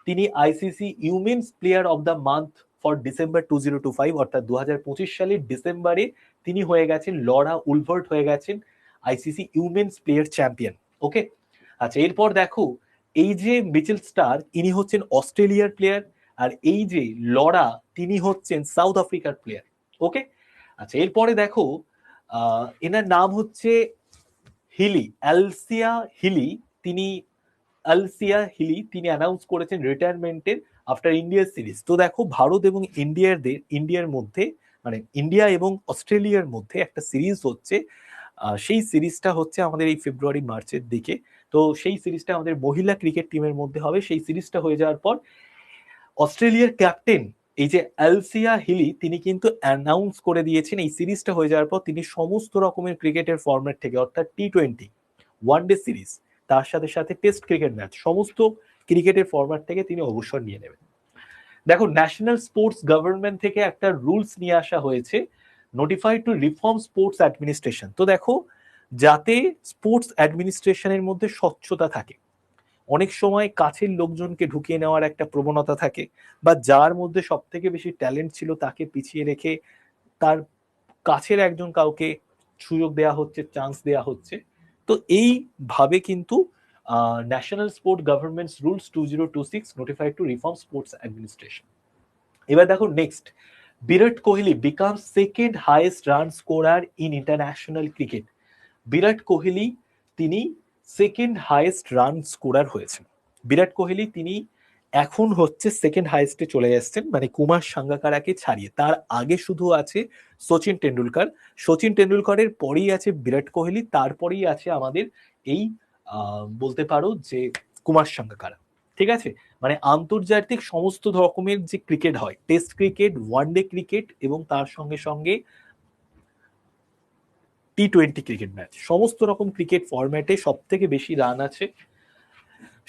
তিনি ICC women's player of the month for December 2025, অর্থাৎ 2025 সালের ডিসেম্বরে তিনি হয়ে গেছেন, লরা উলভার্ট হয়ে গেছেন আইসিসি উইমেন্স প্লেয়ার চ্যাম্পিয়ন। ওকে, আচ্ছা, এরপর দেখো, এই যে মিচেল স্টার্ক ইনি হচ্ছেন অস্ট্রেলিয়ার প্লেয়ার, আর এই যে লরা তিনি হচ্ছেন সাউথ আফ্রিকার প্লেয়ার। ওকে, আচ্ছা, এরপরে দেখো, এনার নাম হচ্ছে হিলি, অ্যালসিয়া হিলি। তিনি তিনি অ্যানাউন্স করেছেন রিটায়ারমেন্টের আফটার ইন্ডিয়ার সিরিজ। তো দেখো, ভারত এবং ইন্ডিয়ার মধ্যে, মানে ইন্ডিয়া এবং অস্ট্রেলিয়ার মধ্যে একটা সিরিজ হচ্ছে। সেই সিরিজটা হচ্ছে আমাদের এই ফেব্রুয়ারি মার্চের দিকে। তো সেই সিরিজটা আমাদের মহিলা ক্রিকেট টিমের মধ্যে হবে। সেই সিরিজটা হয়ে যাওয়ার পর অস্ট্রেলিয়ার ক্যাপ্টেন এই যে অ্যালসিয়া হিলি তিনি কিন্তু অ্যানাউন্স করে দিয়েছেন, এই সিরিজটা হয়ে যাওয়ার পর তিনি সমস্ত রকমের ক্রিকেটের ফরম্যাট থেকে, অর্থাৎ টি-20, ওয়ানডে সিরিজ, তার সাথে সাথে টেস্ট ক্রিকেট ম্যাচ, সমস্ত ক্রিকেটের ফরম্যাট থেকে তিনি অবসর নিয়ে নেবেন। দেখো, ন্যাশনাল স্পোর্টস গভর্নমেন্ট থেকে একটা রুলস নিয়ে আসা হয়েছে, notified to reform sports administration. তো দেখো, যাতে স্পোর্টস অ্যাডমিনিস্ট্রেশনের মধ্যে স্বচ্ছতা থাকে। অনেক সময় কাছের লোকজনকে ঢুকিয়ে নেওয়ার একটা প্রবণতা থাকে, বা যার মধ্যে সব থেকে বেশি ট্যালেন্ট ছিল তাকে পিছিয়ে রেখে তার কাছের একজন কাউকে সুযোগ দেওয়া হচ্ছে, চান্স দেওয়া হচ্ছে। তো এইভাবে কিন্তু national sport governments rules 2026 notified to reform sports administration. এবার দেখো next, Virat Kohli became second highest run scorer in international cricket. Virat Kohli তিনি সেকেন্ড হাইয়েস্ট রান স্কোরার হয়েছেন। বিরাট কোহলি তিনি এখন হচ্ছে সেকেন্ড হাইয়েস্টে চলে এসেছেন, মানে কুমার সাঙ্গাকারাকে ছাড়িয়ে। তার আগে শুধু আছে সচিন টেন্ডুলকার। সচিন টেন্ডুলকারের পরেই আছে বিরাট কোহলি, তারপরেই আছে আমাদের এই বলতে পারো যে কুমার সাঙ্গাকারা। ঠিক আছে, মানে আন্তর্জাতিক সমস্ত রকমের যে ক্রিকেট হয়, টেস্ট ক্রিকেট, ওয়ানডে ক্রিকেট এবং তার সঙ্গে সঙ্গে টি-20 ক্রিকেট ম্যাচ, সমস্ত রকম ক্রিকেট ফরম্যাটে সব থেকে বেশি রান আছে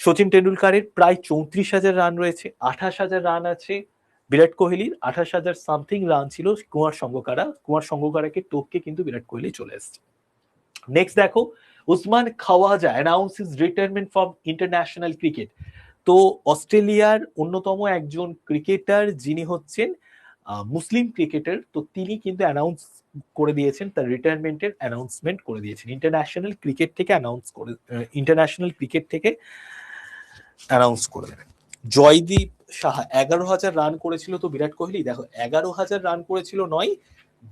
সচিন টেন্ডুলকারের, প্রায় 34,000 রান রয়েছে। 28,000 রান আছে বিরাট কোহলির, 28,000 সামথিং রান ছিল কুমার সঙ্গকারাকে টপকে কিন্তু বিরাট কোহলি চলে এসেছে। নেক্সট দেখো, Usman Khawaja announce his retirement from international cricket. তো অস্ট্রেলিয়ার অন্যতম একজন ক্রিকেটার যিনি হচ্ছেন মুসলিম ক্রিকেটার, তো তিনি কিন্তু অ্যানাউন্স করে দিয়েছেন, তার রিটায়ারমেন্টের অ্যানাউন্সমেন্ট করে দিয়েছেন। ইন্টারন্যাশনাল ক্রিকেট থেকে অ্যানাউন্স করে দেবেন। জয়দীপ সাহা 11,000 রান করেছিল তো বিরাট কোহলি। দেখো, 11,000 রান করেছিল নয়,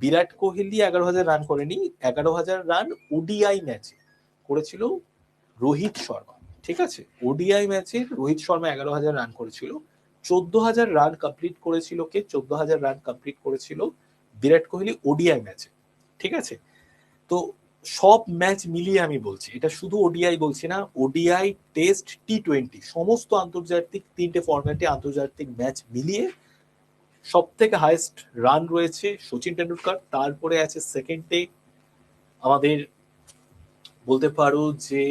বিরাট কোহলি 11,000 রান করেনি, 11,000 রান ওডিআই ম্যাচে করেছিল রোহিত শর্মা। ঠিক আছে, ওডিআই ম্যাচে রোহিত শর্মা 11,000 রান করেছিল, 14,000 রান কমপ্লিট করেছিল কে? 14,000 রান কমপ্লিট করেছিল বিরাট কোহলি ওডিআই ম্যাচে। ঠিক আছে, তো সব ম্যাচ মিলিয়ে আমি বলছি, এটা শুধু ওডিআই বলছি না, ওডিআই, টেস্ট, টি20 সমস্ত আন্তর্জাতিক 3টে ফরম্যাটে আন্তর্জাতিক ম্যাচ মিলিয়ে সব থেকে হাইয়েস্ট রান রয়েছে সচিন টেন্ডুলকার। তারপরে আছে সেকেন্ডে আমাদের বলতে পারো যে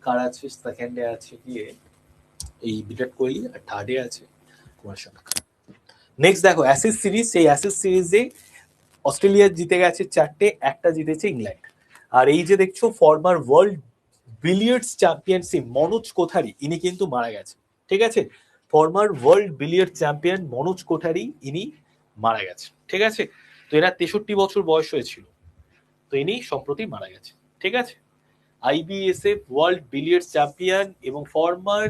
কার আছে, সেকেন্ডে আছে গিয়ে এই বিরাট কোহলি, আর থার্ডে আছে কুমার সাঙ্গাকারা। নেক্সট দেখো অ্যাসেস সিরিজ, সেই অ্যাসেস সিরিজে অস্ট্রেলিয়া জিতে গেছে 4টে, একটা জিতেছে ইংল্যান্ড। আর এই যে দেখছো former world billiards championship Manoj Kothari, ইনি কিন্তু মারা গেছে। ঠিক আছে, former world billiard champion Manoj Kothari, ইনি মারা গেছে। ঠিক আছে, তো এরা 63 বছর বয়স হয়েছিল, তো ইনি সম্প্রতি মারা গেছে। ঠিক আছে, আইবিএসএফ ওয়ার্ল্ড বিলিয়ার্ডস চ্যাম্পিয়ন এবং former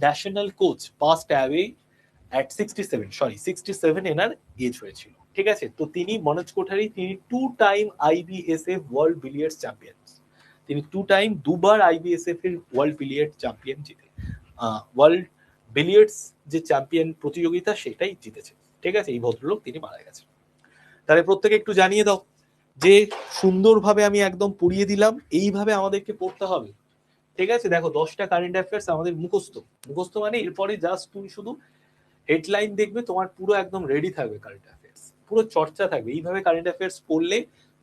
national coach passed away at 67 এনার এজ হয়েছিল। ঠিক আছে, তো তিনি মনোজ কোঠারি, তিনি 2 টাইম আইবিএসএফ ওয়ার্ল্ড বিলিয়ার্ডস চ্যাম্পিয়ন, তিনি 2 টাইম, দুবার আইবিএসএফ এর ওয়ার্ল্ড বিলিয়ার্ড চ্যাম্পিয়ন জিতে, ওয়ার্ল্ড বিলিয়ার্ডস যে চ্যাম্পিয়ন প্রতিযোগিতা সেটাই জিতেছে। ঠিক আছে, এই ভদ্রলোক তিনি মারা গেছেন। তাহলে প্রত্যেকে একটু জানিয়ে দাও যে সুন্দরভাবে আমি একদম পড়িয়ে দিলাম, এইভাবে আমাদেরকে পড়তে হবে। ঠিক আছে, দেখো 10টা কারেন্ট অ্যাফেয়ার্স আমাদের মুখস্থ, মুখস্থ মানে এরপরে জাস্ট তুমি শুধু হেডলাইন দেখবে, তোমার পুরো একদম রেডি থাকবে কারেন্ট অ্যাফেয়ার্স, পুরো চর্চা থাকবে। এইভাবে কারেন্ট অ্যাফেয়ার্স পড়লে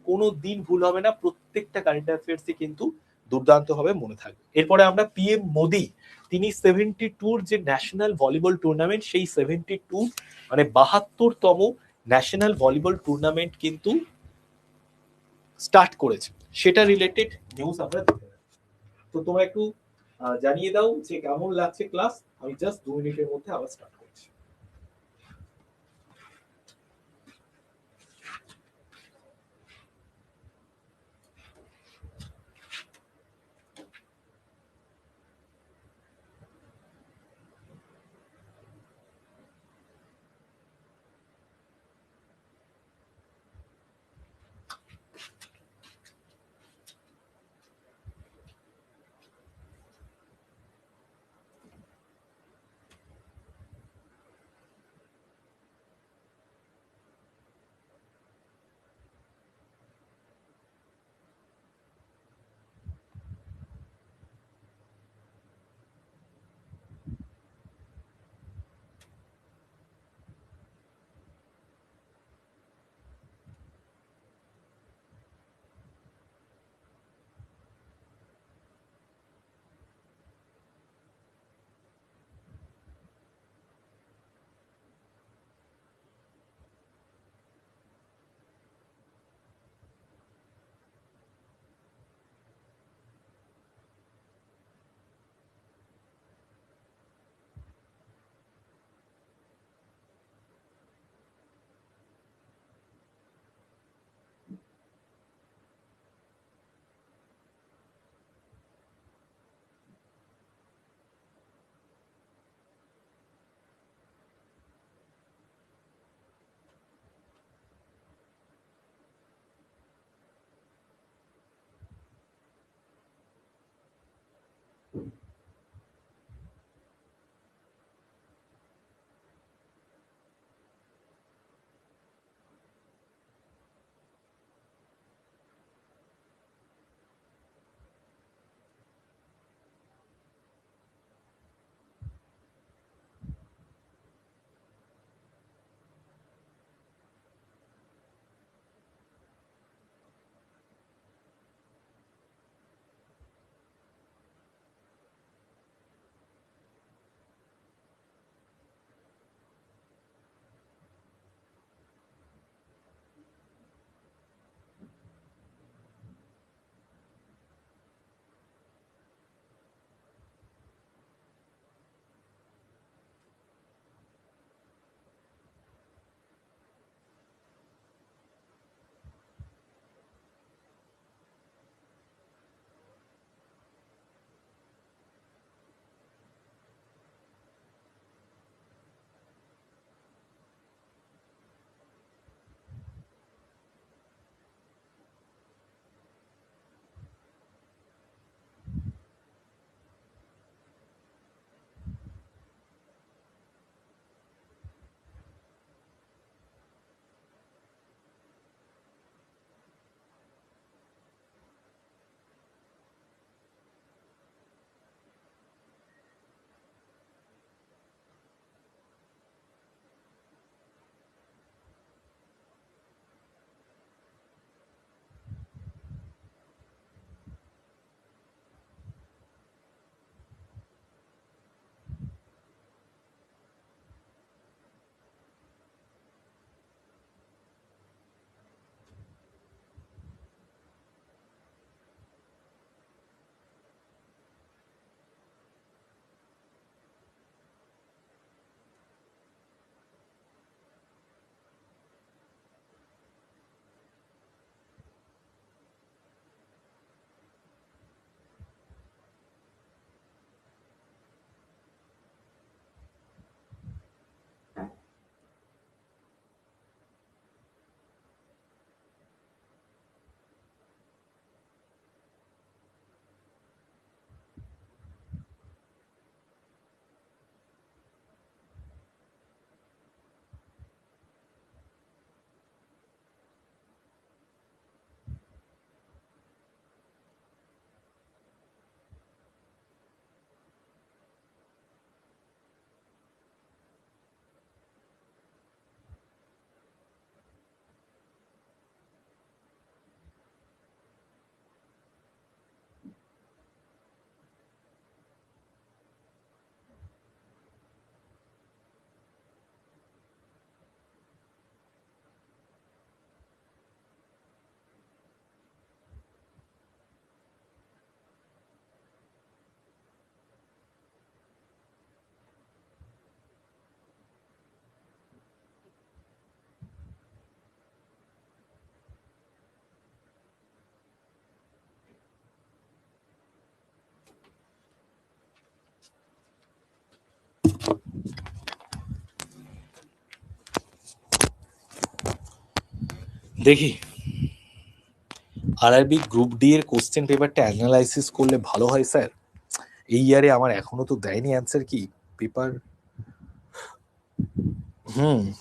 কোনো দিন ভুল হবে না, প্রত্যেকটা কারেন্ট অ্যাফেয়ার্সই কিন্তু দুর্দান্ত ভাবে মনে থাকবে। এরপরে আমরা পিএম মোদি, তিনি 72 যে ন্যাশনাল ভলিবল টুর্নামেন্ট, সেই 72 মানে 72তম ন্যাশনাল ভলিবল টুর্নামেন্ট কিন্তু স্টার্ট করেছে, সেটা রিলেটেড নিউজ আমরা দেখতে পাই। তো তোমরা একটু জানিয়ে দাও যে কেমন লাগছে ক্লাস। আমি জাস্ট 2 মিনিটের মধ্যে আবার স্টার্ট করছি। দেখি আরআরবি গ্রুপ ডি এর কোশ্চেন পেপারটা অ্যানালাইসিস করলে ভালো হয় স্যার। এই ইয়ারে আমার এখনো তো দেয়নি অ্যান্সার কি পেপার।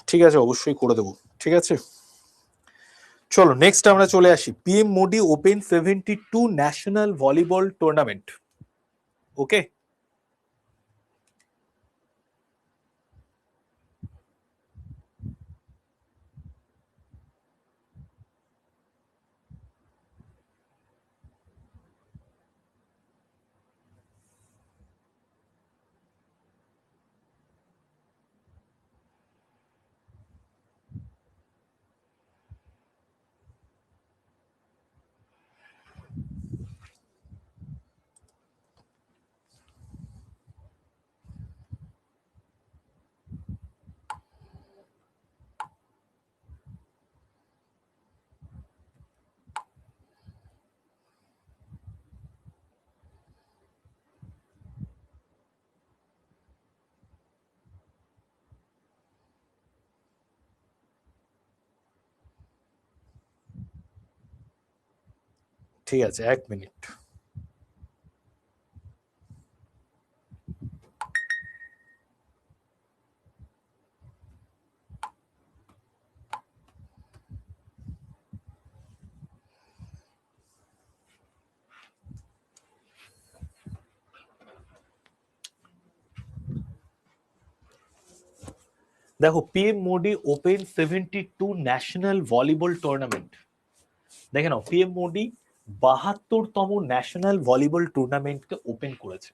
ঠিক আছে, অবশ্যই করে দেবো। ঠিক আছে, চলো নেক্সট আমরা চলে আসি। PM Modi open 72 national volleyball tournament. Okay, ঠিক আছে, 1 মিনিট। দেখো, PM Modi open 72 national volleyball tournament. দেখে নাও, পিএম মোদি 72তম ন্যাশনাল ভলিবল টুর্নামেন্টকে ওপেন করেছে।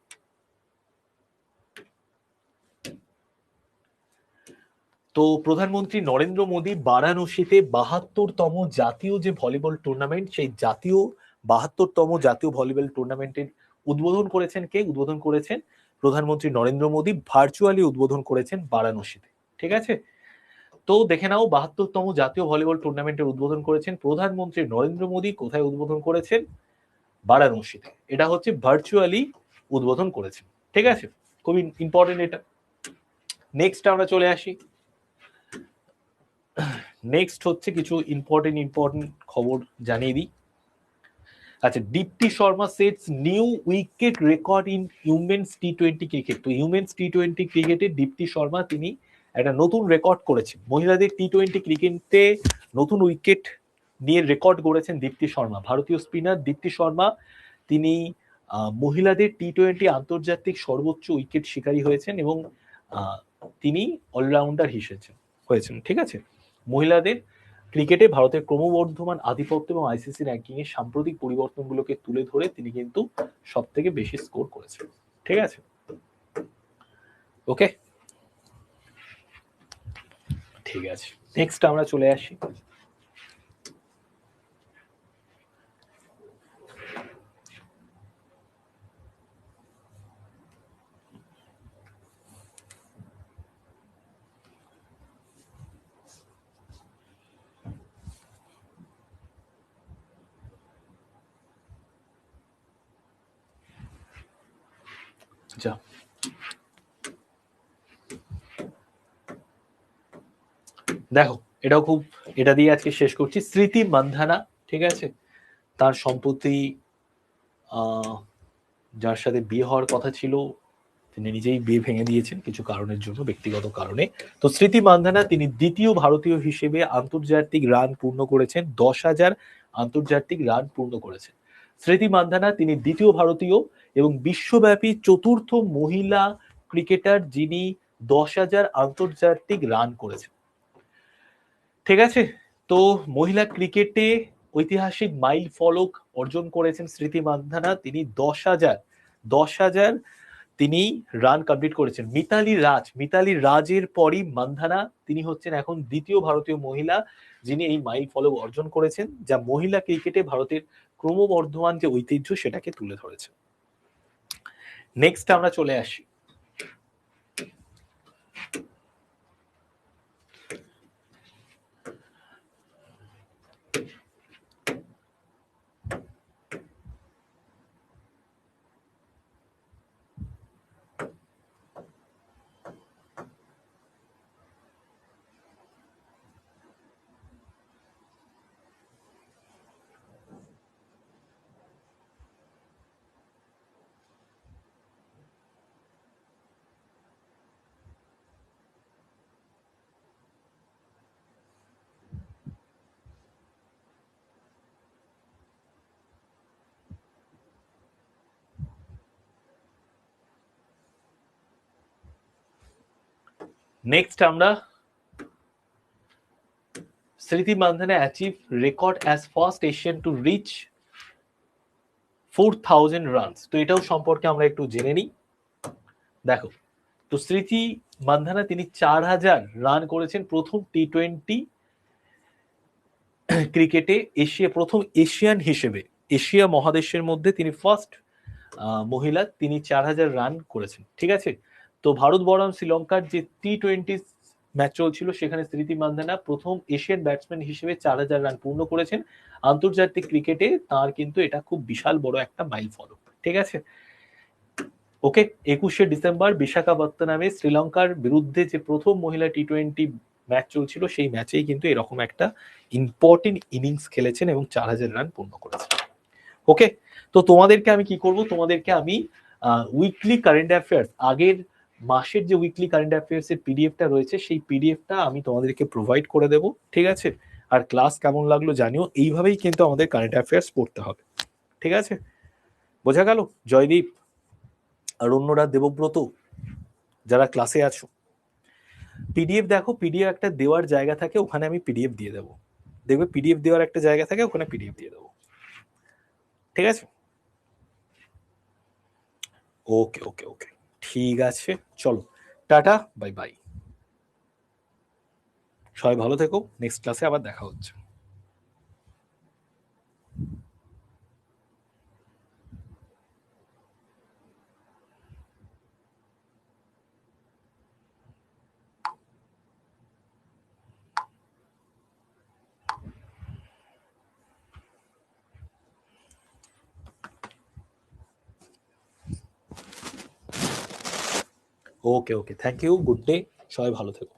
তো প্রধানমন্ত্রী নরেন্দ্র মোদী বারাণসীতে 72তম জাতীয় যে ভলিবল টুর্নামেন্ট, সেই জাতীয় 72তম জাতীয় ভলিবল টুর্নামেন্টের উদ্বোধন করেছেন। কে উদ্বোধন করেছেন? প্রধানমন্ত্রী নরেন্দ্র মোদী ভার্চুয়ালি উদ্বোধন করেছেন বারাণসীতে। ঠিক আছে, তো দেখে নাও, 72তম জাতীয় ভলিবল টুর্নামেন্টের উদ্বোধন করেছেন প্রধানমন্ত্রী নরেন্দ্র মোদী। কোথায় উদ্বোধন করেছেন? বারাণসীতে। এটা হচ্ছে ভার্চুয়ালি উদ্বোধন করেছেন। ঠিক আছে, খুবই ইম্পর্টেন্ট এটা। নেক্সট আমরা চলে আসি। নেক্সট হচ্ছে কিছু ইম্পর্টেন্ট খবর জানিয়ে দিই। আচ্ছা, Deepti Sharma sets new wicket record in humans টি-20 ক্রিকেট। তো হিউম্যানস টি-20 ক্রিকেটে দীপ্তি শর্মা তিনি একটা নতুন রেকর্ড করেছেন। মহিলাদের টি-20 ক্রিকেটে নতুন উইকেট নিয়ে রেকর্ড গড়েছেন দীপ্তি শর্মা। ভারতীয় স্পিনার দীপ্তি শর্মা তিনি মহিলাদের টি-20 আন্তর্জাতিক সর্বোচ্চ উইকেট শিকারী হয়েছেন এবং তিনি অলরাউন্ডার হয়েছেন। ঠিক আছে, মহিলাদের ক্রিকেটে ভারতের ক্রমবর্ধমান আধিপত্য এবং আইসিসি র্যাঙ্কিং এর সাম্প্রতিক পরিবর্তনগুলোকে তুলে ধরে তিনি কিন্তু সব থেকে বেশি স্কোর করেছেন। ঠিক আছে, ওকে, ঠিক আছে, নেক্সট আমরা চলে আসি। যা, দেখো, এটাও খুব, এটা দিয়ে আজকে শেষ করছি। স্মৃতি মান্ধানা, ঠিক আছে, তার সম্প্রতি যার সাথে বিয়ে হওয়ার কথা ছিল, তিনি নিজেই বিয়ে ভেঙে দিয়েছেন কিছু কারণের জন্য, ব্যক্তিগত কারণে। তো স্মৃতি মান্ধানা তিনি দ্বিতীয় ভারতীয় হিসেবে আন্তর্জাতিক রান পূর্ণ করেছেন। 10,000 আন্তর্জাতিক রান পূর্ণ করেছেন স্মৃতি মান্ধানা। তিনি দ্বিতীয় ভারতীয় এবং বিশ্বব্যাপী চতুর্থ মহিলা ক্রিকেটার যিনি 10,000 আন্তর্জাতিক রান করেছেন। ঠিক আছে, তো মহিলা ক্রিকেটে ঐতিহাসিক মাইল ফলক অর্জন করেছেন স্মৃতি মান্ধানা। তিনি 10,000 তিনি রান কমপ্লিট করেছেন। মিতালি রাজের পরই মান্ধানা তিনি হচ্ছেন এখন দ্বিতীয় ভারতীয় মহিলা যিনি এই মাইল ফলক অর্জন করেছেন, যা মহিলা ক্রিকেটে ভারতের ক্রমবর্ধমান যে ঐতিহ্য সেটাকে তুলে ধরেছে। নেক্সট আমরা চলে আসি। নেক্সট আমরা স্মৃতি Mandhana achieve record as first Asian to reach 4000 runs. তো এটাও সম্পর্কে আমরা একটু জেনে নিই। দেখো, তো স্মৃতি মান্ধানা তিনি 4000 রান করেছেন প্রথম টি20 ক্রিকেটে, প্রথম এশিয়ান হিসেবে, এশিয়া মহাদেশের মধ্যে তিনি ফার্স্ট মহিলা, তিনি 4000 রান করেছেন। ঠিক আছে, তো ভারত বনাম শ্রীলঙ্কার যে টি20 ম্যাচ চলছিল সেখানে স্মৃতি মান্ধানা প্রথম এশিয়ান ব্যাটসম্যান হিসেবে 4000 রান পূর্ণ করেছেন। আন্তর্জাতিক ক্রিকেটে তার কিন্তু এটা খুব বিশাল বড় একটা মাইল ফলক। ঠিক আছে, ওকে। 21শে ডিসেম্বর বিশাখাপত্তনমে শ্রীলঙ্কার বিরুদ্ধে যে প্রথম মহিলা টি20 ম্যাচ চলছিল সেই ম্যাচেই কিন্তু এরকম একটা ইম্পর্টেন্ট ইনিংস খেলেছেন এবং 4000 রান পূর্ণ করেছেন। ওকে, তো তোমাদেরকে আমি কি করব, তোমাদেরকে আমি উইকলি কারেন্ট অ্যাফেয়ার্স, আগের মাসের যে উইকলি কারেন্ট অ্যাফেয়ার্স এর পিডিএফটা রয়েছে সেই পিডিএফটা আমি তোমাদেরকে প্রোভাইড করে দেব। ঠিক আছে, আর ক্লাস কেমন লাগলো জানিও। এইভাবেই কিন্তু আমাদের কারেন্ট অ্যাফেয়ার্স পড়তে হবে। ঠিক আছে, বোঝা গেল? জয়দীপ আর অন্যরা, দেবব্রত, যারা ক্লাসে আছো, পিডিএফ দেখো, পিডিএফ একটা দেওয়ার জায়গা থাকে, ওখানে আমি পিডিএফ দিয়ে দেবো। দেখবে পিডিএফ দেওয়ার একটা জায়গা থাকে, ওখানে পিডিএফ দিয়ে দেবো। ঠিক আছে, ওকে ওকে ওকে, ঠিক আছে, চলো, টাটা, বাই বাই, সবাই ভালো থেকো, নেক্সট ক্লাসে আবার দেখা হচ্ছে। ওকে ওকে, থ্যাংক ইউ, গুড ডে, সবাই ভালো থেকো।